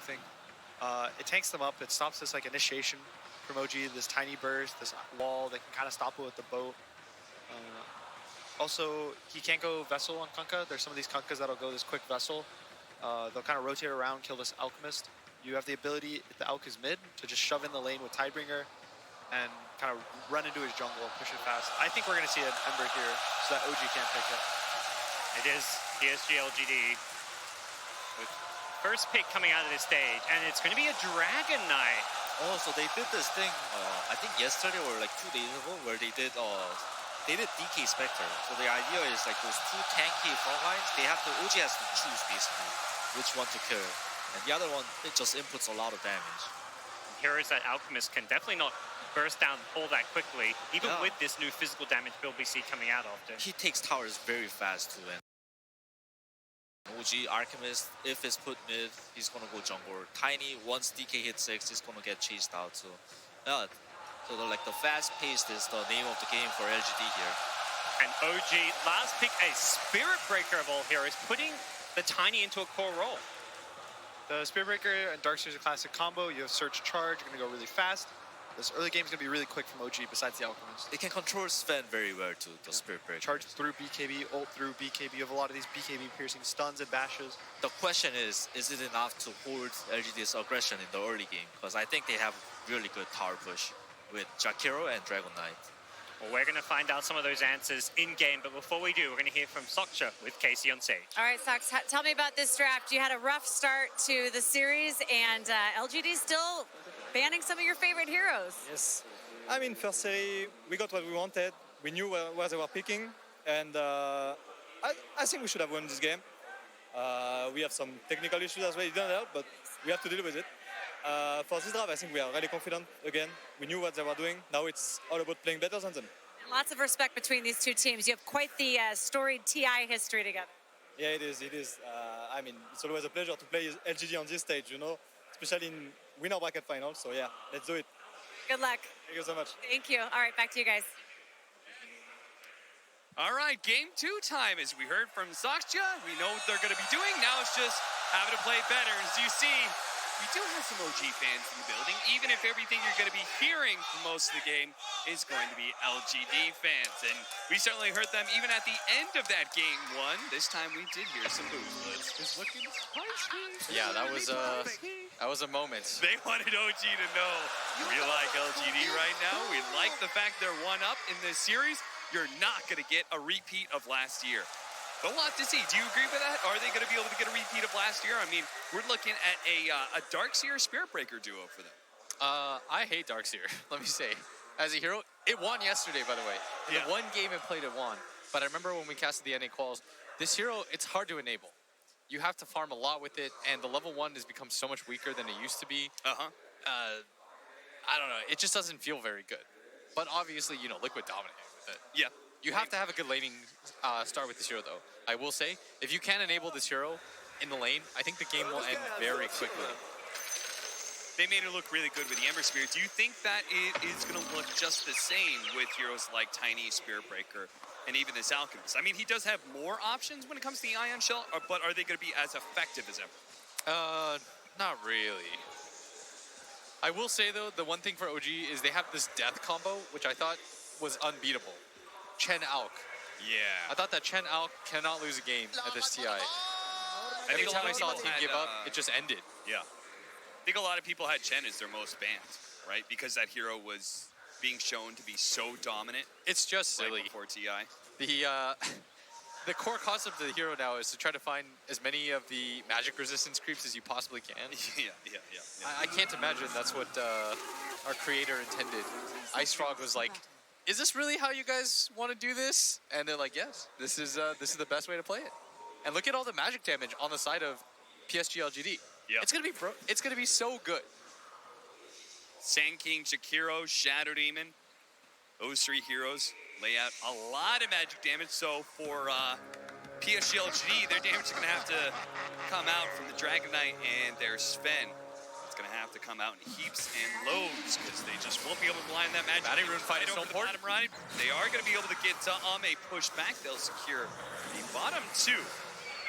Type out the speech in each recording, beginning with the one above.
think. It tanks them up. It stops this like initiation from OG, this tiny burst, this wall that can kind of stop it with the boat. Also, he can't go Vessel on Kunkka. There's some of these Kunkkas that'll go this quick Vessel. They'll kind of rotate around, kill this Alchemist. You have the ability, if the Alch is mid, to just shove in the lane with Tidebringer and kind of run into his jungle and push it fast. I think we're going to see an Ember here so that OG can't pick it. It is PSG LGD with first pick coming out of this stage, and it's going to be a Dragon Knight. Oh, so they did this thing, I think yesterday or like 2 days ago, where they did DK Spectre. So the idea is like those two tanky front lines, OG has to choose basically which one to kill. And the other one, it just inputs a lot of damage. Heroes that Alchemist can definitely not burst down all that quickly, even with this new physical damage build we see coming out often. He takes towers very fast too, and OG Alchemist, if it's put mid, he's gonna go jungle. Tiny, once DK hits 6, he's gonna get chased out. So, yeah, so the fast paced is the name of the game for LGD here. And OG last pick a Spirit Breaker of all heroes, putting the Tiny into a core role. The Spirit Breaker and Darkseer is a classic combo. You have Search Charge, you're going to go really fast. This early game is going to be really quick from OG besides the Alchemist. It can control Sven very well too, the Spirit Breaker. Charge through BKB, ult through BKB. You have a lot of these BKB piercing stuns and bashes. The question is it enough to hold LGD's aggression in the early game? Because I think they have really good tower push with Jakiro and Dragon Knight. Well, we're going to find out some of those answers in-game, but before we do, we're going to hear from Soksha with Casey on stage. All right, Sox, tell me about this draft. You had a rough start to the series, and LGD still banning some of your favorite heroes. Yes. I mean, first series, we got what we wanted. We knew where they were picking, and I think we should have won this game. We have some technical issues as well, it didn't help, but we have to deal with it. For this draft, I think we are really confident again. We knew what they were doing. Now it's all about playing better than them. Lots of respect between these two teams. You have quite the storied TI history together. Yeah, it is. I mean, it's always a pleasure to play LGD on this stage, you know, especially in winner bracket final. So yeah, let's do it. Good luck. Thank you so much. Thank you. All right, back to you guys. All right, game 2 time. As we heard from Soksha, we know what they're going to be doing. Now it's just having to play better. As you see, we do have some OG fans in the building, even if everything you're going to be hearing for most of the game is going to be LGD fans. And we certainly heard them even at the end of that game 1. This time we did hear some boos. It's looking spicy. Yeah, that was a moment. They wanted OG to know we like LGD right now. We like the fact they're 1-up in this series. You're not going to get a repeat of last year. A lot to see. Do you agree with that? Are they going to be able to get a repeat of last year? I mean, we're looking at a Darkseer Spirit Breaker duo for them. I hate Darkseer, let me say. As a hero, it won yesterday, by the way. The one game it played, it won. But I remember when we casted the NA quals, this hero, it's hard to enable. You have to farm a lot with it, and the level 1 has become so much weaker than it used to be. I don't know. It just doesn't feel very good. But obviously, you know, Liquid dominated with it. Yeah. You have to have a good laning start with this hero, though. I will say, if you can enable this hero in the lane, I think the game will end very quickly. They made it look really good with the Ember Spear. Do you think that it is going to look just the same with heroes like Tiny, Spirit Breaker, and even this Alchemist? I mean, he does have more options when it comes to the Ion Shell, but are they going to be as effective as ever? Not really. I will say, though, the one thing for OG is they have this death combo, which I thought was unbeatable. Chen Alk. Yeah. I thought that Chen Alk cannot lose a game at this TI. Every time I saw a team give up, it just ended. Yeah. I think a lot of people had Chen as their most banned, right? Because that hero was being shown to be so dominant. It's just silly. Right before TI. The core concept of the hero now is to try to find as many of the magic resistance creeps as you possibly can. Yeah. I can't imagine that's what our creator intended. Ice Frog was like, is this really how you guys want to do this? And they're like, yes, this is the best way to play it. And look at all the magic damage on the side of PSG LGD. Yeah. It's gonna be so good. Sand King, Jakiro, Shadow Demon, those 3 heroes lay out a lot of magic damage. So for PSG LGD, their damage is gonna have to come out from the Dragon Knight and their Sven. It's going to have to come out in heaps and loads because they just won't be able to blind that magic. Batting Rune fight is so important. They are going to be able to get Ame pushed back. They'll secure the bottom 2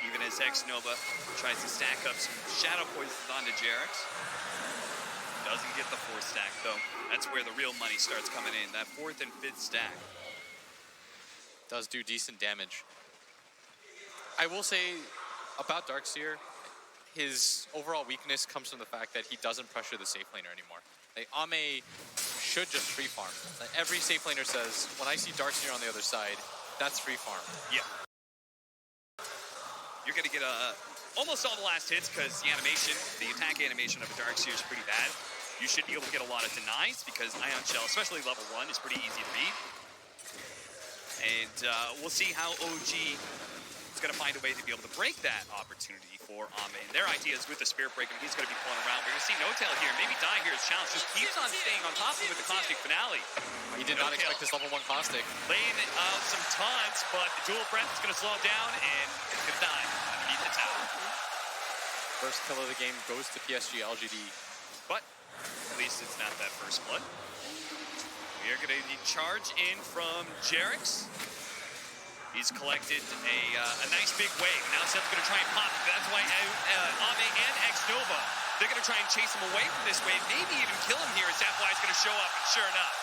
even as X-Nova tries to stack up some Shadow Poisons onto Jerix. Doesn't get the 4th stack, though. That's where the real money starts coming in, that 4th and 5th stack. Does do decent damage. I will say about Darkseer, his overall weakness comes from the fact that he doesn't pressure the safe laner anymore. Like, Ame should just free farm. Like, every safe laner says, when I see Darkseer on the other side, that's free farm. Yeah. You're going to get almost all the last hits because the animation, the attack animation of a Darkseer is pretty bad. You should be able to get a lot of denies because Ion Shell, especially level 1, is pretty easy to read. And we'll see how OG is going to find a way to be able to break that opportunity for Ame. And their idea is with the Spirit Break, and he's going to be pulling around. We're going to see No-Tail here. Maybe Die here as Challenge just keeps on staying on top of him with the Caustic Finale. He did not expect this level 1 Caustic. Laying out some taunts, but the dual breath is going to slow him down, and it's going to die underneath the tower. First kill of the game goes to PSG LGD. But at least it's not that first blood. We are going to charge in from Jerix. He's collected a nice big wave. Now Seb's going to try and pop it. That's why Ame and X-Nova, they're going to try and chase him away from this wave, maybe even kill him here as that fly is going to show up, and sure enough.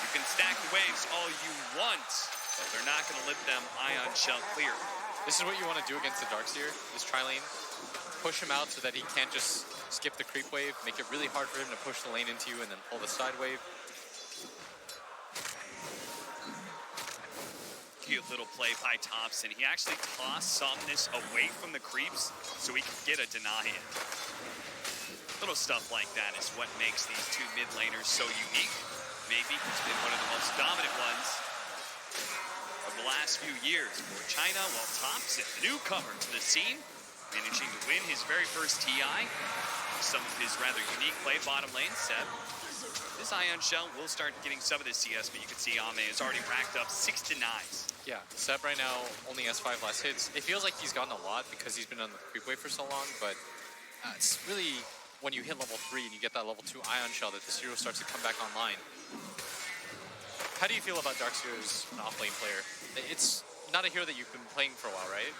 You can stack the waves all you want, but they're not going to let them Ion Shell clear. This is what you want to do against the Darkseer, is tri-lane. Push him out so that he can't just skip the creep wave, make it really hard for him to push the lane into you and then pull the side wave. Cute little play by Thompson. He actually tossed Somnus away from the creeps so he could get a deny in. Little stuff like that is what makes these two mid laners so unique. Maybe he's been one of the most dominant ones of the last few years for China, while Thompson, the newcomer to the scene, managing to win his very first TI. Some of his rather unique play bottom lane, Seb. This Ion Shell will start getting some of the CS, but you can see Ame has already racked up 6 denies. Yeah, Seb right now only has 5 last hits. It feels like he's gotten a lot because he's been on the creep wave for so long, but it's really when you hit level 3 and you get that level 2 Ion Shell that this hero starts to come back online. How do you feel about Darkseer as an off-lane player? It's not a hero that you've been playing for a while, right?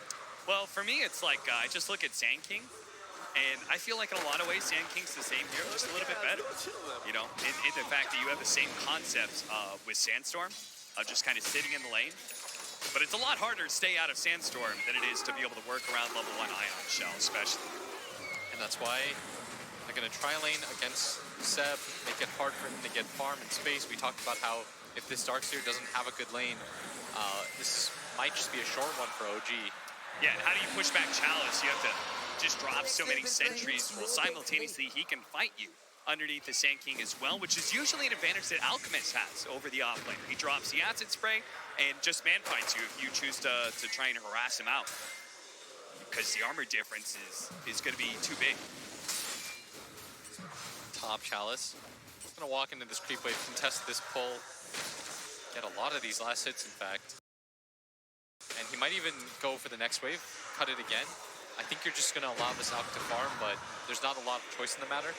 Well, for me, it's like I just look at Sand King, and I feel like in a lot of ways, Sand King's the same hero, just a little bit better. You know, in the fact that you have the same concepts with Sandstorm, of just kind of sitting in the lane. But it's a lot harder to stay out of Sandstorm than it is to be able to work around level 1 Ion Shell, especially. And that's why they're going to tri-lane against Seb, make it hard for him to get farm and space. We talked about how if this Darkseer doesn't have a good lane, this might just be a short one for OG. Yeah, and how do you push back Chalice? You have to just drop so many sentries while simultaneously he can fight you underneath the Sand King as well, which is usually an advantage that Alchemist has over the offlaner. He drops the acid spray and just man fights you if you choose to try and harass him out, because the armor difference is going to be too big. Top Chalice. Gonna walk into this creep wave, contest this pull, get a lot of these last hits in fact. And he might even go for the next wave, cut it again. I think you're just gonna allow this Alch to farm, but there's not a lot of choice in the matter.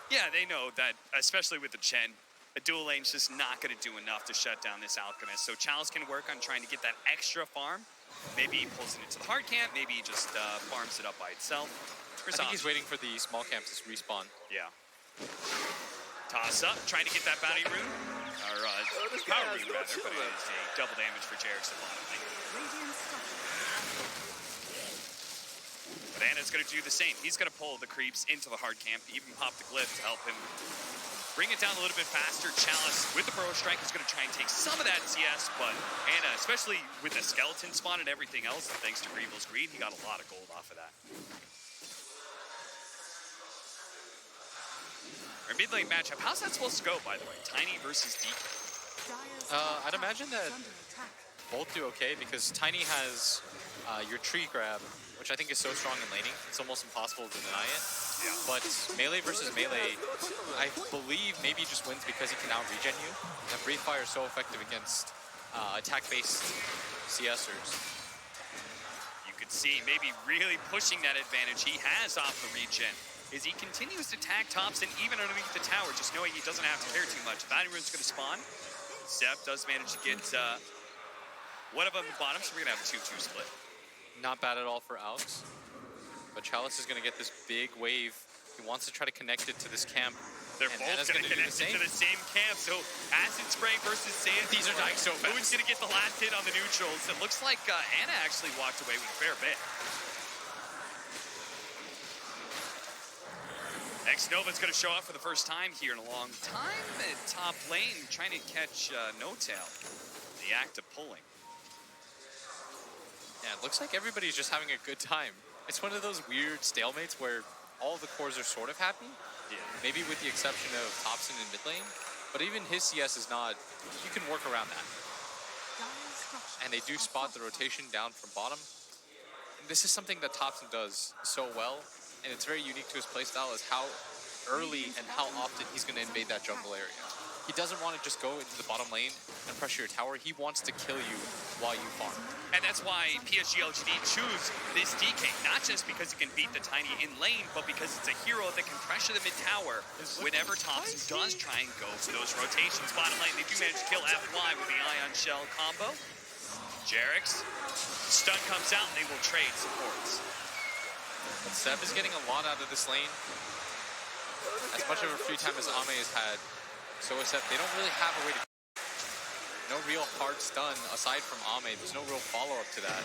Yeah, they know that, especially with the Chen, a dual lane's just not gonna do enough to shut down this Alchemist. So Chalice can work on trying to get that extra farm. Maybe he pulls it into the hard camp, maybe he just farms it up by itself. I think he's waiting for the small camps to respawn. Yeah. Toss up, trying to get that bounty rune. Or power rune rather, but it is a double damage for Jerix at bottom lane. But Anna's gonna do the same. He's gonna pull the creeps into the hard camp, even pop the glyph to help him bring it down a little bit faster. Chalice with the Burrow Strike is gonna try and take some of that CS, but Anna, especially with the skeleton spawn and everything else, thanks to Greevil's Greed, he got a lot of gold off of that. Our mid lane matchup, how's that supposed to go, by the way? Tiny versus DK. I'd imagine that both do okay because Tiny has your tree grab, which I think is so strong in laning, it's almost impossible to deny it. Yeah. But melee versus melee, I believe maybe just wins because he can out-regen you. And Breathe Fire is so effective against attack-based CSers. You could see maybe really pushing that advantage he has off the regen is he continues to tag Thompson even underneath the tower, just knowing he doesn't have to care too much. Bounty Rune's going to spawn. Seb does manage to get One of them bottom, so we're going to have a 2-2 split. Not bad at all for Alex. But Chalice is going to get this big wave. He wants to try to connect it to this camp. They're And both Anna's going to gonna do the connect it to same. the same camp. So Acid Spray versus Sand. These are dying so fast. Who's going to get the last hit on the neutrals? It looks like Anna actually walked away with a fair bit. X-Nova's going to show up for the first time here in a long time at top lane, trying to catch No-Tail. The act of pulling. Yeah, it looks like everybody's just having a good time. It's one of those weird stalemates where all the cores are sort of happy. Yeah. Maybe with the exception of Thompson in mid lane. But even his CS is not, you can work around that. And they do spot the rotation down from bottom. And this is something that Thompson does so well. And it's very unique to his playstyle is how early and how often he's going to invade that jungle area. He doesn't want to just go into the bottom lane and pressure your tower. He wants to kill you while you farm. And that's why PSG LGD choose this DK, not just because it can beat the Tiny in lane, but because it's a hero that can pressure the mid tower whenever Thompson does try and go for those rotations. Bottom lane, they do manage to kill FY with the Ion Shell combo. Jerix, stun comes out, and they will trade supports. But Seb is getting a lot out of this lane. As much of a free time as Ame has had, so is Seb. They don't really have a way to... No real hard stun aside from Ame. There's no real follow-up to that.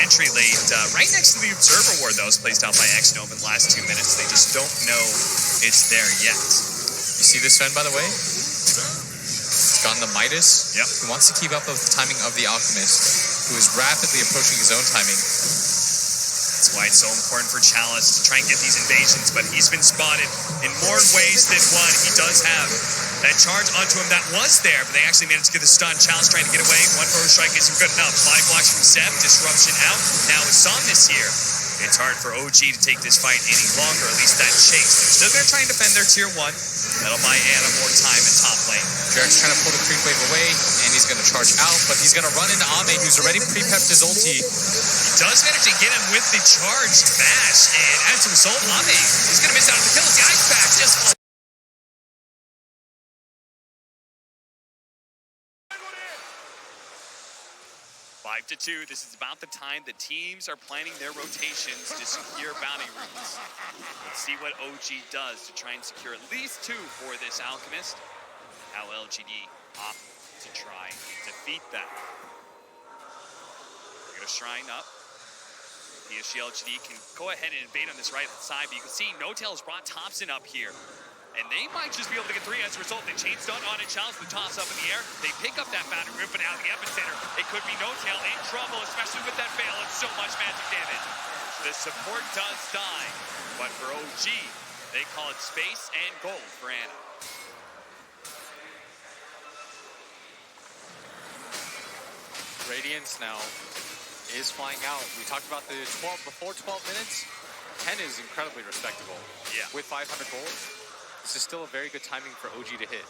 Entry late, right next to the Observer Ward that was placed out by X-Nova in the last 2 minutes. They just don't know it's there yet. You see this Sven, by the way? It's gotten the Midas. Yep. He wants to keep up with the timing of the Alchemist, who is rapidly approaching his own timing. That's why it's so important for Chalice to try and get these invasions, but he's been spotted in more ways than one. He does have that charge onto him that was there, but they actually managed to get the stun. Chalice trying to get away. One forward strike isn't good enough. Body blocks from Seb. Disruption out. Now with Somnus here, it's hard for OG to take this fight any longer, at least that chase. They're still going to try and defend their tier 1. That'll buy Anna more time in top lane. Jarek's trying to pull the creep wave away, and he's going to charge out, but he's going to run into Ame, who's already pre-pepped his ulti. He does manage to get him with the charged bash, and as a result, Ame is going to miss out on the kill as the ice pack just... 5-2. This is about the time the teams are planning their rotations to secure bounty runes. Let's see what OG does to try and secure at least 2 for this Alchemist. How LGD opt to try and defeat them. They're going to shrine up. PSG LGD can go ahead and invade on this right side, but you can see No-Tail has brought Thompson up here. And they might just be able to get 3 as a result. They chain stun on it, challenge the toss up in the air. They pick up that battery group, but now the epicenter. It could be no tail in trouble, especially with that fail and so much magic damage. The support does die, but for OG, they call it space and gold for Anna. Radiance now is flying out. We talked about the 12 before 12 minutes. 10 is incredibly respectable. Yeah. With 500 gold, this is still a very good timing for OG to hit.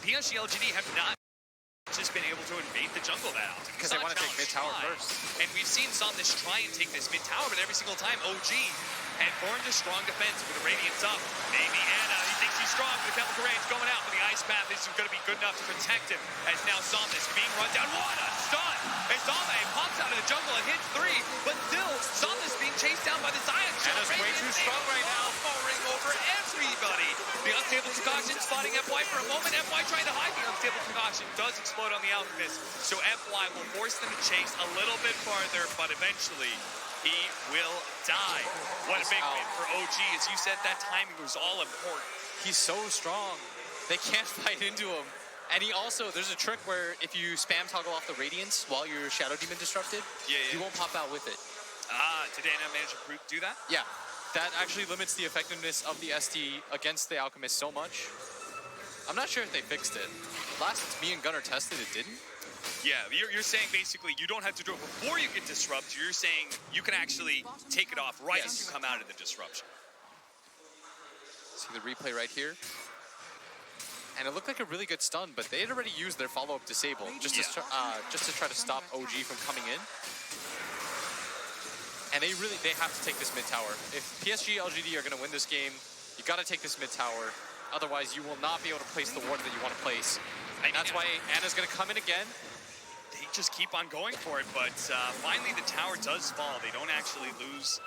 PSG LGD have not just been able to invade the jungle that often. Because they want to take mid tower first. And we've seen Somnus try and take this mid tower, but every single time OG had formed a strong defense with the Radiance up. Maybe Anna, he thinks he's strong, but the chemical range going out, but the ice path isn't going to be good enough to protect him. As now Somnus being run down. What a stun! As Zame pops out of the jungle and hits 3, but still Somnus being chased down by this ion shell. Anna's way too strong right now. Powering over everybody. The unstable concoction spotting FY for a moment. FY trying to hide the unstable concoction. Does explode on the Alchemist. So FY will force them to chase a little bit farther, but eventually he will die. What a big win for OG. As you said, that timing was all important. He's so strong. They can't fight into him. And he also, there's a trick where if you spam toggle off the Radiance while your Shadow Demon disrupted, you won't pop out with it. Did Anna manage to do that? Yeah. That actually limits the effectiveness of the SD against the Alchemist so much. I'm not sure if they fixed it. Last me and Gunnar tested, it didn't. Yeah, you're saying basically you don't have to do it before you get disrupted. You're saying you can actually take it off right as you come out of the disruption. See the replay right here. And it looked like a really good stun, but they had already used their follow-up disable just to try to stop OG from coming in. And they have to take this mid tower. If PSG LGD are going to win this game, you got to take this mid tower. Otherwise, you will not be able to place the ward that you want to place. And that's why Anna's going to come in again. They just keep on going for it, but finally the tower does fall. They don't actually lose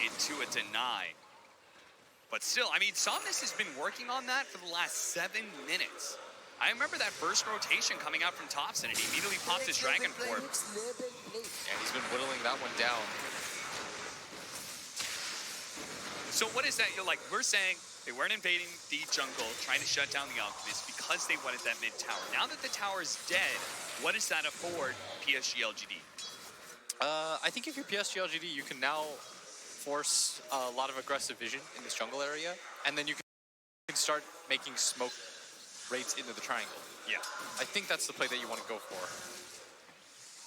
into a deny. But still, I mean, Somnus has been working on that for the last 7 minutes. I remember that first rotation coming out from Thompson, and he immediately popped his Dragon Form. And he's been whittling that one down. So what is that? You're like, we're saying they weren't invading the jungle, trying to shut down the Alchemist because they wanted that mid tower. Now that the tower is dead, what does that afford PSG LGD? I think if you're PSG LGD, you can now force a lot of aggressive vision in this jungle area, and then you can start making smoke raids into the triangle. Yeah. I think that's the play that you want to go for.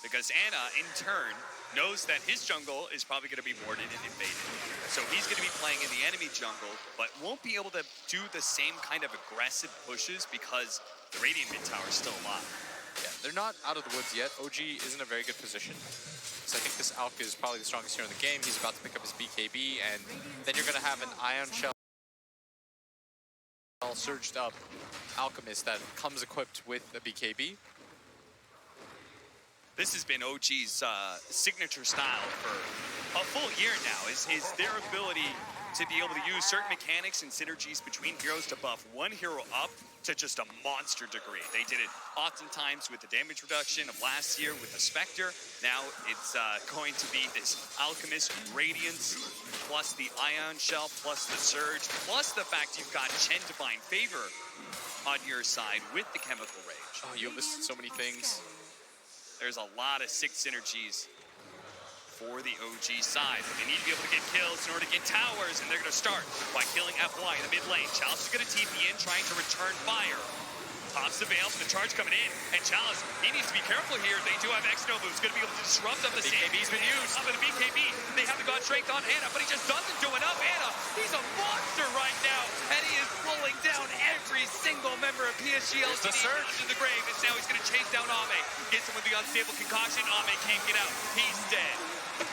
Because Anna, in turn, knows that his jungle is probably going to be warded and invaded. So he's going to be playing in the enemy jungle, but won't be able to do the same kind of aggressive pushes because the Radiant mid tower is still alive. Yeah, they're not out of the woods yet. OG is in a very good position. So I think this Alk is probably the strongest hero in the game. He's about to pick up his BKB, and then you're going to have an Ion Shell surged up Alchemist that comes equipped with a BKB. This has been OG's signature style for a full year now, is their ability to be able to use certain mechanics and synergies between heroes to buff one hero up to just a monster degree. They did it oftentimes with the damage reduction of last year with the Spectre. Now it's going to be this Alchemist Radiance, plus the Ion Shell, plus the Surge, plus the fact you've got Chen Divine Favor on your side with the Chemical Rage. Oh, you listed so many things. There's a lot of sick synergies for the OG side. But they need to be able to get kills in order to get towers, and they're going to start by killing FY in the mid lane. Chalice is going to TP in, trying to return fire. Pops the Veil, the charge coming in, and Chalice, he needs to be careful here. They do have X-Nova, who's going to be able to disrupt up the BKB's been used. Up in the BKB, they have the God Strength on Anna, but he just doesn't do enough. Anna, he's a monster right now, and he is pulling down every single member of PSG LGD into the grave. And now he's going to chase down Ame. Gets him with the unstable concoction. Ame can't get out. He's dead.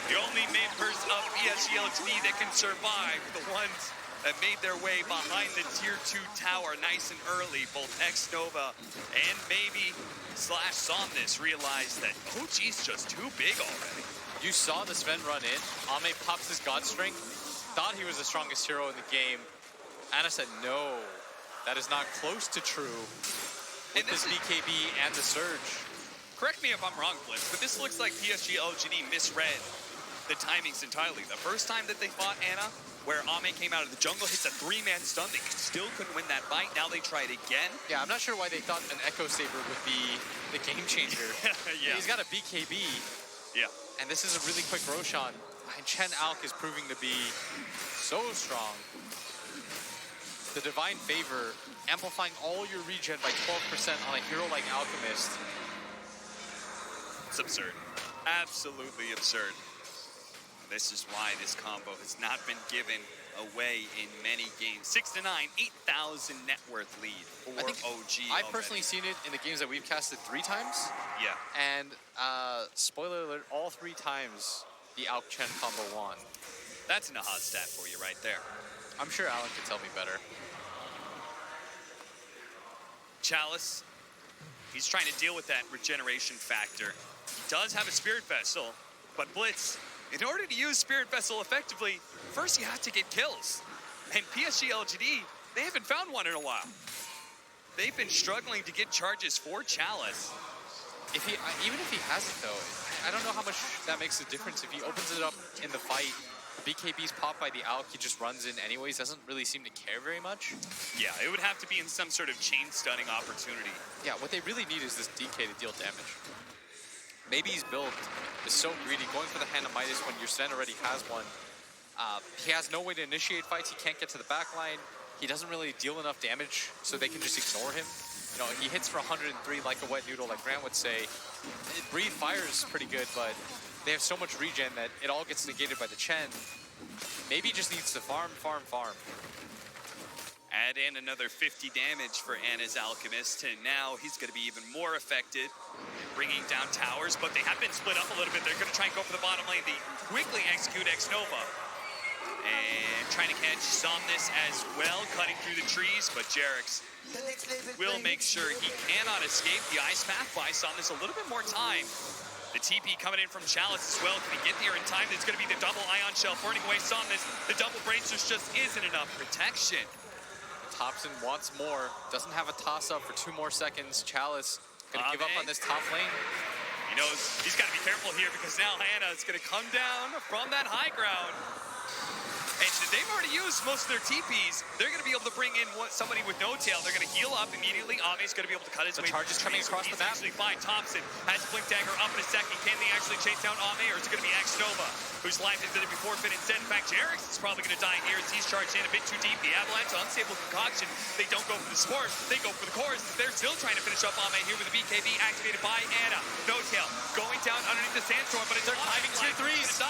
The only members of PSG LGD that can survive, the ones that made their way behind the tier 2 tower nice and early. Both X-Nova and maybe Somnus realized that OG's just too big already. You saw the Sven run in. Ame pops his God Strength, thought he was the strongest hero in the game. Anna said, no, that is not close to true. With this BKB and the Surge. Correct me if I'm wrong, Blitz, but this looks like PSG LGD misread the timings entirely. The first time that they fought Anna, where Ame came out of the jungle, hits a 3-man stun. They still couldn't win that fight. Now they try it again. Yeah, I'm not sure why they thought an Echo Saber would be the game changer. Yeah. He's got a BKB, Yeah. and this is a really quick Roshan. And Chen Alk is proving to be so strong. The Divine Favor, amplifying all your regen by 12% on a hero like Alchemist. It's absurd. Absolutely absurd. This is why this combo has not been given away in many games. 6-9, 8,000 net worth lead for I think OG. I've personally seen it in the games that we've casted 3 times. Yeah. And spoiler alert, all 3 times the Alk Chen combo won. That's an aha stat for you right there. I'm sure Alan could tell me better. Chalice, he's trying to deal with that regeneration factor. He does have a Spirit Vessel, but Blitz, in order to use Spirit Vessel effectively, first you have to get kills. And PSG LGD, they haven't found one in a while. They've been struggling to get charges for Chalice. If he, even if he has it though, I don't know how much that makes a difference. If he opens it up in the fight, BKB's popped by the Alk, he just runs in anyways, doesn't really seem to care very much. Yeah, it would have to be in some sort of chain stunning opportunity. Yeah, what they really need is this DK to deal damage. Maybe his build is so greedy, going for the Hand of Midas when your Sen already has one. He has no way to initiate fights, he can't get to the back line. He doesn't really deal enough damage, so they can just ignore him. You know, he hits for 103 like a wet noodle, like Grant would say. Breathe Fire is pretty good, but they have so much regen that it all gets negated by the Chen. Maybe he just needs to farm. Add in another 50 damage for Anna's Alchemist, and now he's going to be even more affected, bringing down towers, but they have been split up a little bit. They're going to try and go for the bottom lane. They quickly execute X-Nova. And trying to catch Somnus as well, cutting through the trees, but Jerix will make sure he cannot escape. The Ice Path buys Somnus a little bit more time. The TP coming in from Chalice as well. Can he get there in time? There's going to be the double Ion Shell burning away Somnus. The double Bracers just isn't enough protection. Thompson wants more, doesn't have a toss-up for 2 more seconds. Chalice gonna give up on this top lane. He knows he's got to be careful here because now Hannah is going to come down from that high ground. And they've already used most of their TPs. They're going to be able to bring in somebody with no tail. They're going to heal up immediately. Ame's going to be able to cut his way. The charge is coming across the map. Actually fine. Thompson has Blink Dagger up in a second. Can they actually chase down Ame, or is it going to be X-Nova, whose life is going to be forfeit instead? In fact, Jerix is probably going to die here as he's charged in a bit too deep. The Avalanche, unstable concoction. They don't go for the sport. They go for the chorus. They're still trying to finish up Ame here with the BKB activated by Anna. No tail going down underneath the sandstorm, but it's timing tier 3s.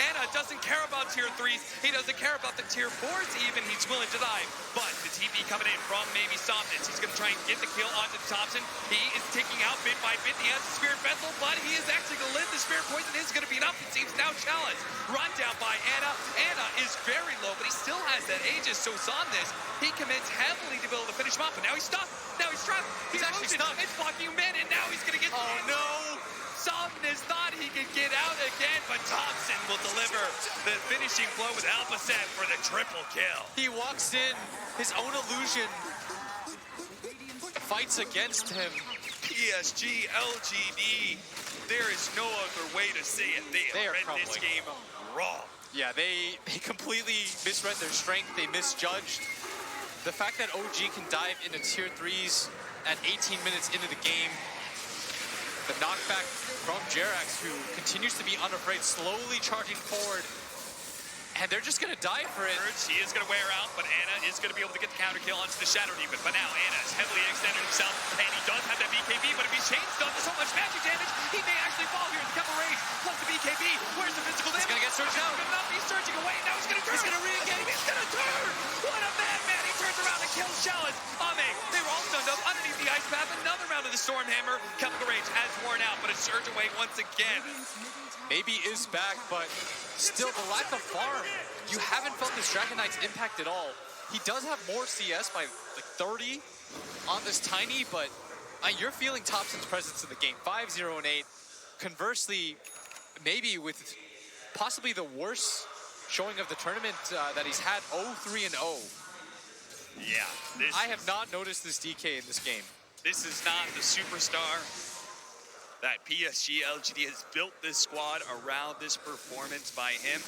Anna doesn't care about tier 3s. He doesn't care about the tier 4s even. He's willing to die. But the TP coming in from maybe Somnus. He's going to try and get the kill onto Thompson. He is ticking out bit by bit. He has the Spirit Vessel, but he is actually going to live. The Spirit Poison is going to be enough. It seems now challenged. Run down by Anna. Anna is very low, but he still has that Aegis. So Somnus, he commits heavily to be able to finish him up. But now he's stuck. Now he's trapped. He's actually stuck. It's blocking him in, and now he's going to get... Oh, no! Somnus thought he could get out again, but Thompson will deliver the finishing blow with Alpacet for the triple kill. He walks in, his own illusion fights against him. PSG, LGD, there is no other way to say it. They are read this game raw. Yeah, they completely misread their strength. They misjudged. The fact that OG can dive into tier 3s at 18 minutes into the game, the knockback from Jerax, who continues to be unafraid, slowly charging forward. And they're just going to die for it. He is going to wear out, but Anna is going to be able to get the counter kill onto the Shadow Demon. But now Anna is heavily extended himself, and he does have that BKB, but if he's chain stunned to so much magic damage, he may actually fall here. The Kemper Rage plus the BKB. Where's the physical damage? He's going to get surged out. Good enough. He's surging away. Now he's going to turn. He's going to re-engage. He's going to turn. What a madman. He turns around and kills Chalice. Ame, they were all stunned up underneath the Ice Path. Another round of the Storm Hammer. Chemical Rage has worn out, but it's surged away once again. Maybe is back, but still the lack of farm. You haven't felt this Dragon Knight's impact at all. He does have more CS by like 30 on this Tiny, but you're feeling Thompson's presence in the game. 5-0 and 8. Conversely, maybe with possibly the worst showing of the tournament that he's had, 0-3 and 0. Yeah. I have not noticed this DK in this game. This is not the superstar that PSG LGD has built this squad around this performance by him.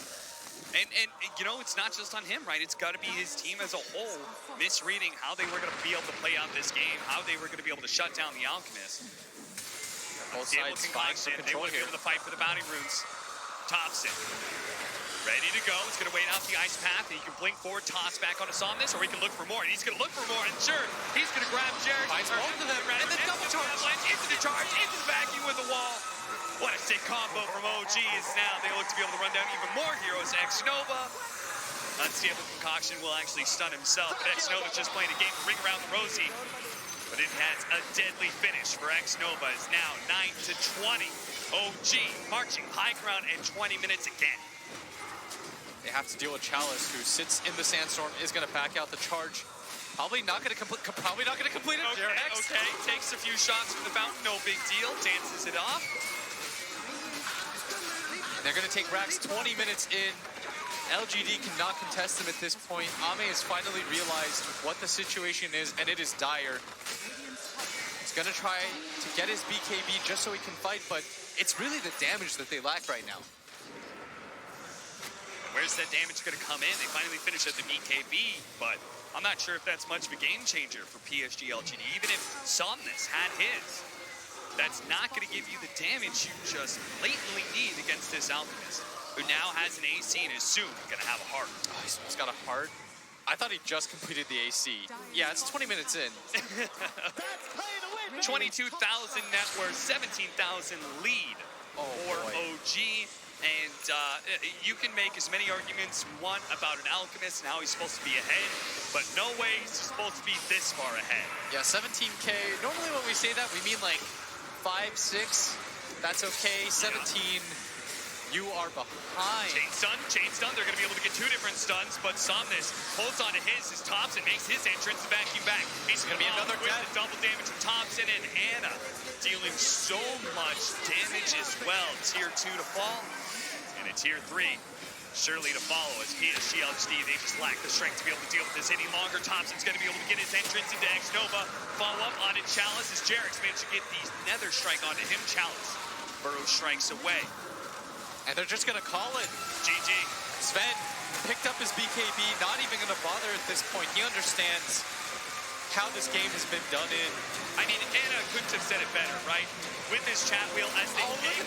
And you know, it's not just on him, right? It's got to be his team as a whole misreading how they were going to be able to play out this game, how they were going to be able to shut down the Alchemist. Both sides vying for They control want to be here. able to fight for the bounty runes. Thompson, ready to go. He's going to wait out the ice path, and he can blink forward, toss back on Somnus, or he can look for more. And he's going to look for more, and sure, he's going to grab Jarek. Finds both of them, and then double charge. Into the charge, into the vacuum with the wall. What a sick combo from OG is now. They look to be able to run down even more heroes. X-Nova. Unstable Concoction will actually stun himself, but X-Nova's just playing a game to ring around the rosy. But it has a deadly finish for X-Nova. It's now 9-20. OG marching high ground and 20 minutes again. They have to deal with Chalice, who sits in the sandstorm, is going to back out the charge. Probably not going to complete it. Okay. Takes a few shots from the fountain, no big deal. Dances it off. They're going to take Rax 20 minutes in. LGD cannot contest him at this point. Ame has finally realized what the situation is, and it is dire. He's going to try to get his BKB just so he can fight, but it's really the damage that they lack right now. Where's that damage going to come in? They finally finish at the BKB, but I'm not sure if that's much of a game changer for PSG LGD. Even if Somnus had his, that's not going to give you the damage you just blatantly need against this Alchemist, who now has an AC and is soon going to have a heart. Oh, he's got a heart. I thought he just completed the AC. Yeah, it's 20 minutes in. 22,000 net worth, 17,000 lead for OG. And you can make as many arguments you want about an Alchemist and how he's supposed to be ahead, but no way he's supposed to be this far ahead. Yeah, 17K. Normally when we say that, we mean like 5, 6. That's okay. 17, you are behind. Chain stun. They're going to be able to get 2 different stuns, but Somnus holds on to his Thompson makes his entrance and vacuum back. He's going to be another with the double damage from Thompson, and Anna dealing so much damage as well. Tier 2 to fall. And a Tier 3 surely to follow as PSG LGD. They just lack the strength to be able to deal with this any longer. Thompson's going to be able to get his entrance into X-Nova. Follow up on it. Chalice as Jarek's managed to get the Nether Strike onto him. Chalice. Burrow strikes away. And they're just going to call it. GG. Sven picked up his BKB, not even going to bother at this point. He understands how this game has been done in. I mean, Anna couldn't have said it better, right? With this chat wheel as they came.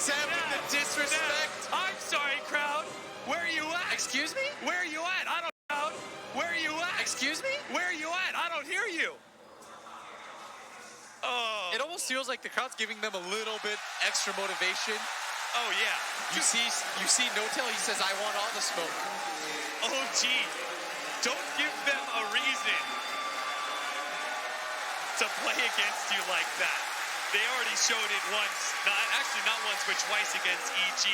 Sam with the disrespect. I'm sorry, crowd. Where are you at? Excuse me? Where are you at? I don't know. Where are you at? Excuse me? Where are you at? I don't hear you. Oh. It almost feels like the crowd's giving them a little bit extra motivation. Oh, yeah. You see No-Tail, he says, I want all the smoke. Oh, gee. Don't give them a reason to play against you like that. They already showed it once. Not once, but twice against EG.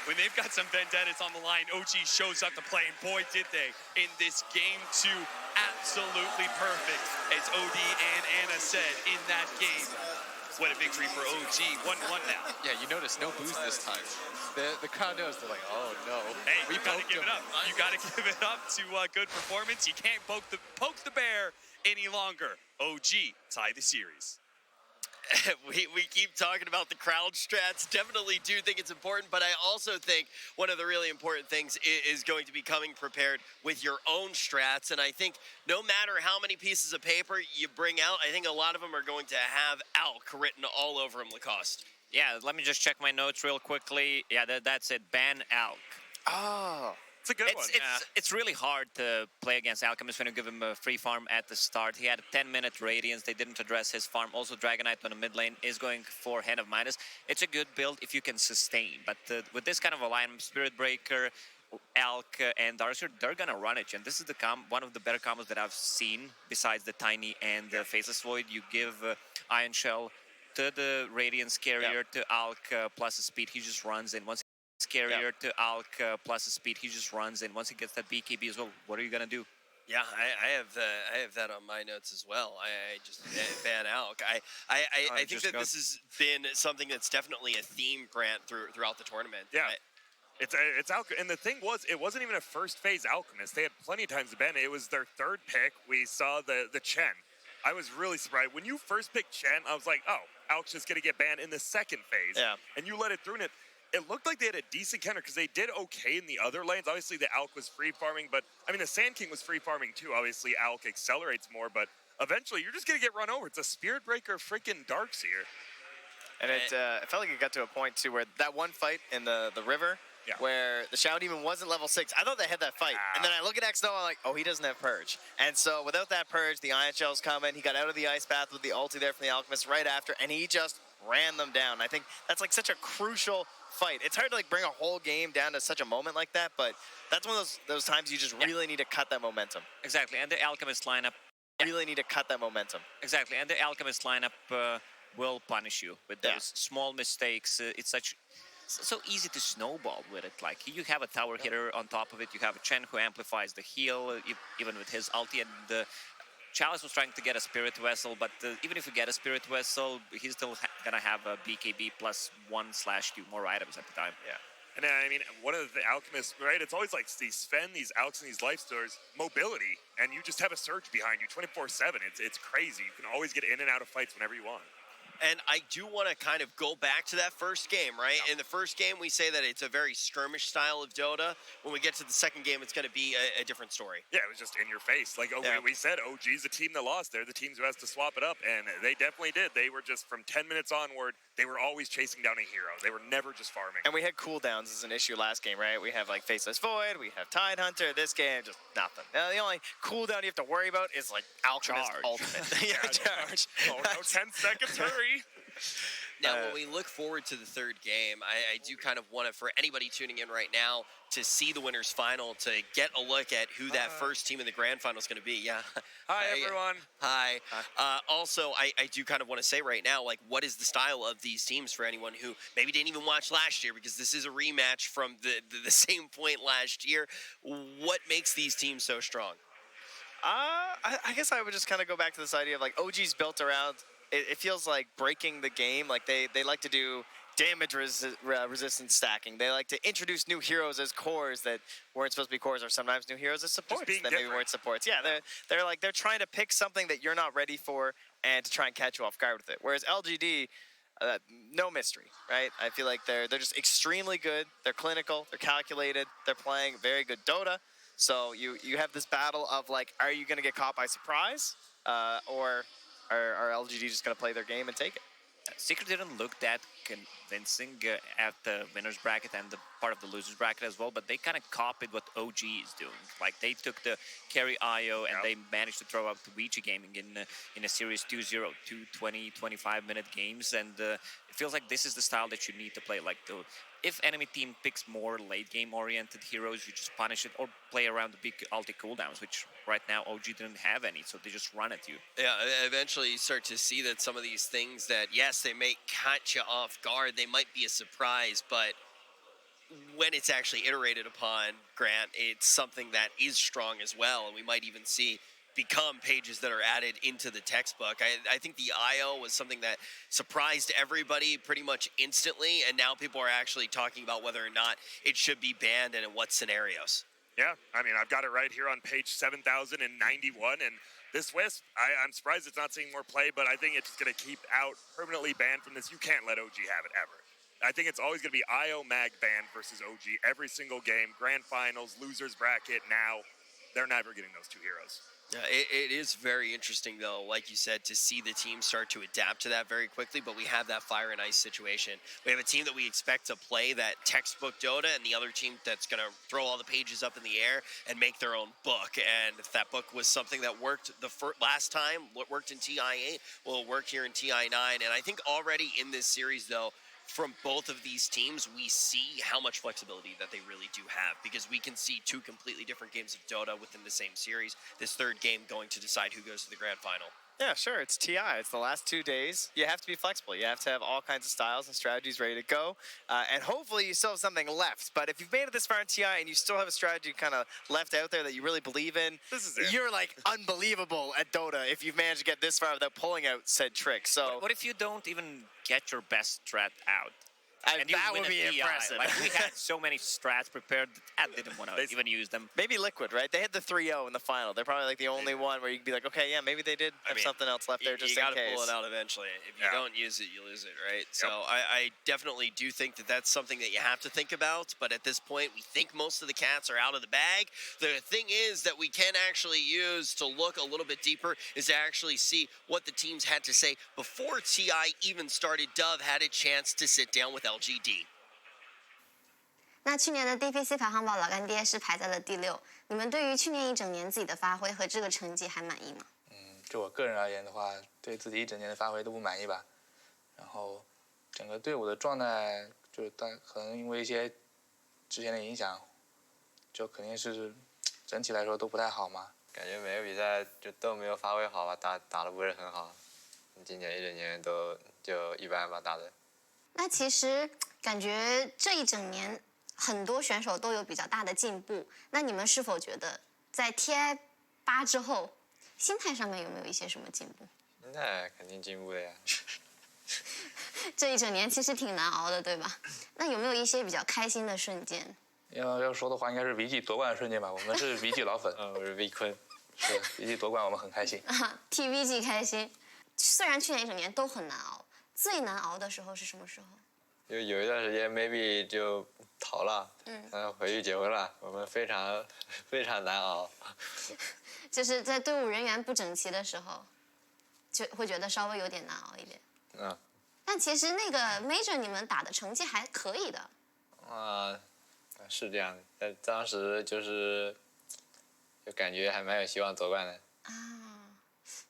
When they've got some vendettas on the line, OG shows up to play, and boy, did they in this game 2. Absolutely perfect, as OD and Anna said in that game. What a victory for OG. 1-1 now. Yeah, you notice no booze this time. The crowd knows. They're like, oh no. Hey, we you gotta poked give him. it up. You gotta give it up to good performance. You can't poke the bear any longer. OG tie the series. we keep talking about the crowd strats. Definitely do think it's important, but I also think one of the really important things is going to be coming prepared with your own strats. And I think no matter how many pieces of paper you bring out, I think a lot of them are going to have ALK written all over them, Lacoste. Yeah, let me just check my notes real quickly. Yeah, that's it. Ban ALK. Oh. It's a good one. It's really hard to play against Alchemist when you give him a free farm at the start. He had a 10-minute Radiance. They didn't address his farm. Also, Dragonite on the mid lane is going for Hand of Midas. It's a good build if you can sustain. But with this kind of alignment, Spirit Breaker, ALK, and Darkseer, they're going to run it. And this is one of the better combos that I've seen besides the Tiny and the Faceless Void. You give Iron Shell to the Radiance carrier to ALK plus a speed. He just runs in. Once carrier to ALK plus a speed, he just runs in. Once he gets that BKB as well, what are you gonna do? Yeah, I have that on my notes as well. I just ban ALK. I think that this has been something that's definitely a theme, Grant, throughout the tournament. Yeah. It's ALK, and the thing was, it wasn't even a first phase Alchemist. They had plenty of times to ban it. It was their third pick. We saw the Chen. I was really surprised. When you first picked Chen, I was like, oh, ALK's just gonna get banned in the second phase. Yeah. And you let it through, and it looked like they had a decent counter because they did okay in the other lanes. Obviously, the Alk was free farming, but I mean, the Sand King was free farming too. Obviously, Alk accelerates more, but eventually, you're just gonna get run over. It's a Spirit Breaker freaking Darkseer. And it felt like it got to a point too where that one fight in the river, where the Shadow Demon wasn't level 6. I thought they had that fight, and then I look at XNO, I'm like, oh, he doesn't have Purge. And so without that Purge, the Ion Shell's coming. He got out of the Ice Path with the ulti there from the Alchemist right after, and he just ran them down. I think that's like such a crucial fight. It's hard to like bring a whole game down to such a moment like that, but that's one of those times you just really need to cut that momentum. Exactly, and the Alchemist lineup. Really need to cut that momentum. Exactly, and the Alchemist lineup will punish you with those small mistakes. It's so easy to snowball with it. Like, you have a tower hitter on top of it. You have a Chen who amplifies the heal, even with his ulti. And Chalice was trying to get a Spirit Vessel, but even if you get a Spirit Vessel, he's still gonna have a BKB plus 1/2 more items at the time. Yeah. And I mean, one of the Alchemists, right? It's always like these Sven, these Alks, and these life stores, mobility, and you just have a surge behind you 24/7. It's crazy. You can always get in and out of fights whenever you want. And I do want to kind of go back to that first game, right? In the first game, we say that it's a very skirmish style of Dota. When we get to the second game, it's going to be a different story. Yeah, it was just in your face. Like, we said, OG's the team that lost. They're the teams who has to swap it up, and they definitely did. They were just, from 10 minutes onward, they were always chasing down a hero. They were never just farming. And we had cooldowns as an issue last game, right? We have like Faceless Void, we have Tide Hunter. This game, just nothing. Now, the only cooldown you have to worry about is like Alchemist Ultimate. Charge. Oh, no, 10 seconds, hurry. Now, when we look forward to the third game, I do kind of want to, for anybody tuning in right now, to see the winners final, to get a look at who that first team in the grand final is going to be. Yeah. Hi, everyone. Hi. Also, I do kind of want to say right now, like, what is the style of these teams for anyone who maybe didn't even watch last year, because this is a rematch from the same point last year. What makes these teams so strong? I guess I would just kind of go back to this idea of like OG's built around. It feels like breaking the game. Like they like to do damage resistance stacking. They like to introduce new heroes as cores that weren't supposed to be cores, or sometimes new heroes as supports that maybe weren't supports. Yeah, they're trying to pick something that you're not ready for and to try and catch you off guard with it. Whereas LGD, no mystery, right? I feel like they're just extremely good. They're clinical. They're calculated. They're playing very good Dota. So you have this battle of like, are you going to get caught by surprise, or are LGD just going to play their game and take it? Secret didn't look that convincing at the winner's bracket and the part of the loser's bracket as well, but they kind of copied what OG is doing. Like, they took the carry IO and they managed to throw out the Ouija gaming in a series 2-0, 20, 25-minute games, and it feels like this is the style that you need to play. Like, if enemy team picks more late-game oriented heroes, you just punish it or play around the big ulti cooldowns, which right now OG didn't have any, so they just run at you. Yeah, eventually you start to see that some of these things that, yes, they may catch you off guard, they might be a surprise, but when it's actually iterated upon, Grant, it's something that is strong as well, and we might even see become pages that are added into the textbook. I think the IO was something that surprised everybody pretty much instantly, and now people are actually talking about whether or not it should be banned and in what scenarios. Yeah, I mean, I've got it right here on page 7091, and this Wisp, I'm surprised it's not seeing more play, but I think it's just going to keep out permanently banned from this. You can't let OG have it ever. I think it's always going to be IO mag banned versus OG every single game, grand finals, losers bracket. Now, they're never getting those two heroes. Yeah, it is very interesting, though, like you said, to see the team start to adapt to that very quickly, but we have that fire and ice situation. We have a team that we expect to play that textbook Dota, and the other team that's going to throw all the pages up in the air and make their own book. And if that book was something that worked the last time, what worked in TI8, will work here in TI9. And I think already in this series, though, from both of these teams, we see how much flexibility that they really do have, because we can see two completely different games of Dota within the same series. This third game going to decide who goes to the grand final. Yeah, sure. It's TI. It's the last 2 days. You have to be flexible. You have to have all kinds of styles and strategies ready to go. And hopefully you still have something left. But if you've made it this far in TI and you still have a strategy kind of left out there that you really believe in, you're like unbelievable at Dota if you've managed to get this far without pulling out said trick. So what if you don't even get your best strat out? And you that win would a be DI. impressive. Like, we had so many strats prepared that I didn't want to even use them. Maybe Liquid, right? They had the 3-0 in the final. They're probably like the only one where you could be like, okay, yeah, maybe they did have something else left there just you in gotta case. pull it out eventually. If you don't use it, you lose it, right? So I definitely do think that that's something that you have to think about. But at this point, we think most of the cats are out of the bag. The thing is that we can actually use to look a little bit deeper is to actually see what the teams had to say before TI even started. Dove had a chance to sit down with LGD. 那去年的 DPC 排行榜，老干爹是排在了第6。你们对于去年一整年自己的发挥和这个成绩还满意吗？就我个人而言的话，对自己一整年的发挥都不满意吧。然后整个队伍的状态，就是可能因为一些之前的影响，就肯定是整体来说都不太好嘛。感觉每个比赛都没有发挥好吧，打得不是很好。今年一整年都就一般吧，打的。那其实感觉这一整年很多选手都有比较大的进步。那你们是否觉得在 TI 8之后，心态上面有没有一些什么进步？心态肯定进步的呀。这一整年其实挺难熬的，对吧？那有没有一些比较开心的瞬间？要说的话，应该是 VG 夺冠的瞬间吧。我们是 VG 老粉，我是 V 坤，是 VG 夺冠，我们很开心。替 VG 开心。虽然去年一整年都很难熬，最难熬的时候是什么时候？有一段时间 maybe 就逃了，然后回去结婚了，我们非常难熬。就是在队伍人员不整齐的时候，就会觉得稍微有点难熬一点。但其实那个 Major 你们打的成绩还可以的。是这样的，但当时就感觉还蛮有希望夺冠的。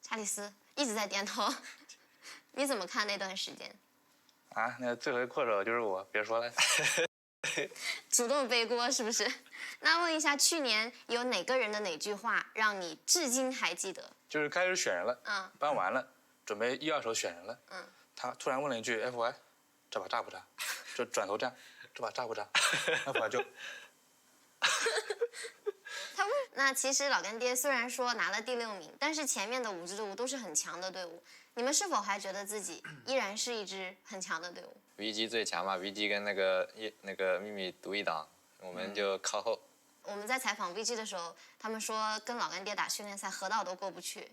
查理斯一直在点头，你怎么看那段时间？那罪魁祸首就是我，别说了。主动背锅是不是？那问一下，去年有哪个人的哪句话让你至今还记得？就是开始选人了，搬完了，准备1、2手选人了，他突然问了一句 FY， 这把炸不炸？就转头站，这把炸不炸？FY 就。那其实老干爹虽然说拿了第6名，但是前面的5支队伍都是很强的队伍。你们是否还觉得自己依然是一支很强的队伍 ？VG 最强嘛 ，VG 跟那个秘密独一档，我们就靠后。我们在采访 VG 的时候，他们说跟老干爹打训练赛河道都过不去。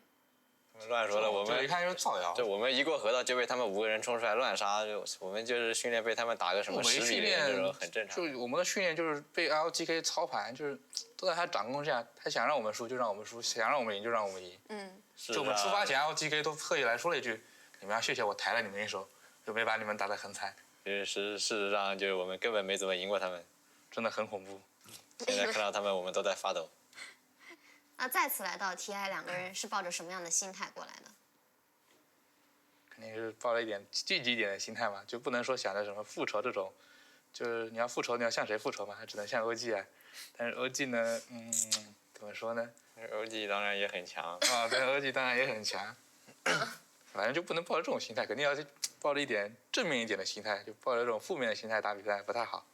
他们乱说了，我们一看就是造谣。就我们一过河道就被他们5个人冲出来乱杀，我们就是训练被他们打个什么10比0这种很正常。就我们的训练就是被 LGK 操盘，就是都在他掌控下，他想让我们输就让我们输，想让我们赢就让我们赢。就我们出发前 LGK 都特意来说了一句：“你们要谢谢我抬了你们一手，就没把你们打得很惨。”事实上就是我们根本没怎么赢过他们，真的很恐怖。现在看到他们，我们都在发抖。那再次来到 TI， 2个人是抱着什么样的心态过来的？肯定是抱着一点积极一点的心态嘛，就不能说想着什么复仇这种，就是你要复仇，你要向谁复仇嘛？还只能向 OG 啊。但是 OG 呢，怎么说呢 ？OG 当然也很强对 ，OG 当然也很强。反正就不能抱着这种心态，肯定要抱着一点正面一点的心态，就抱着这种负面的心态打比赛不太好。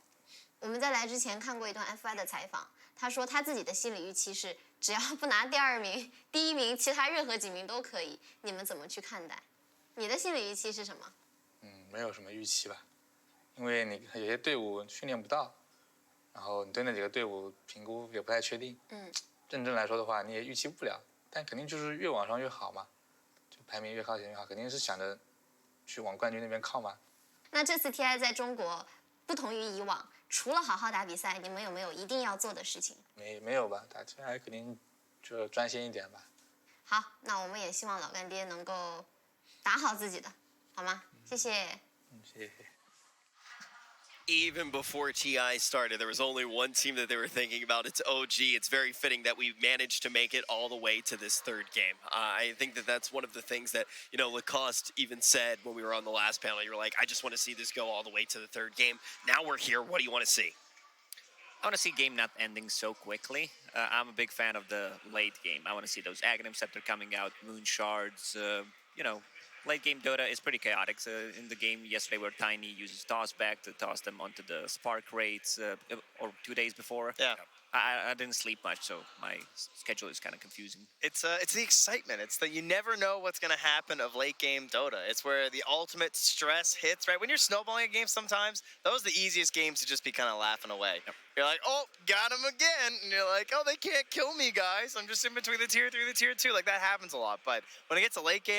我们在来之前看过一段 FY 的采访，他说他自己的心理预期是，只要不拿第2名、第1名，其他任何几名都可以。你们怎么去看待？你的心理预期是什么？没有什么预期吧，因为你有些队伍训练不到，然后你对那几个队伍评估也不太确定。认真来说的话，你也预期不了，但肯定就是越往上越好嘛，就排名越靠前越好，肯定是想着去往冠军那边靠嘛。那这次 TI 在中国不同于以往，除了好好打比赛，你们有没有一定要做的事情？没有吧，打 TI 肯定就专心一点吧。好，那我们也希望老干爹能够打好自己的，好吗？谢谢。谢谢。Even before TI started, there was only one team that they were thinking about. It's OG. It's very fitting that we managed to make it all the way to this third game. I think that that's one of the things that, Lacoste even said when we were on the last panel. You were like, I just want to see this go all the way to the third game. Now we're here. What do you want to see? I want to see game not ending so quickly. I'm a big fan of the late game. I want to see those Aghanim Scepter coming out, Moon Shards, late game Dota is pretty chaotic. So in the game yesterday, where Tiny uses toss back to toss them onto the spark rates, or 2 days before. Yeah. I didn't sleep much, so my schedule is kind of confusing. It's the excitement. It's that you never know what's going to happen of late game Dota. It's where the ultimate stress hits, right? When you're snowballing a game sometimes, those are the easiest games to just be kind of laughing away. Yep. You're like, oh, got him again. And you're like, oh, they can't kill me, guys. I'm just in between the tier 3 and the tier 2. Like, that happens a lot. But when it gets a late game,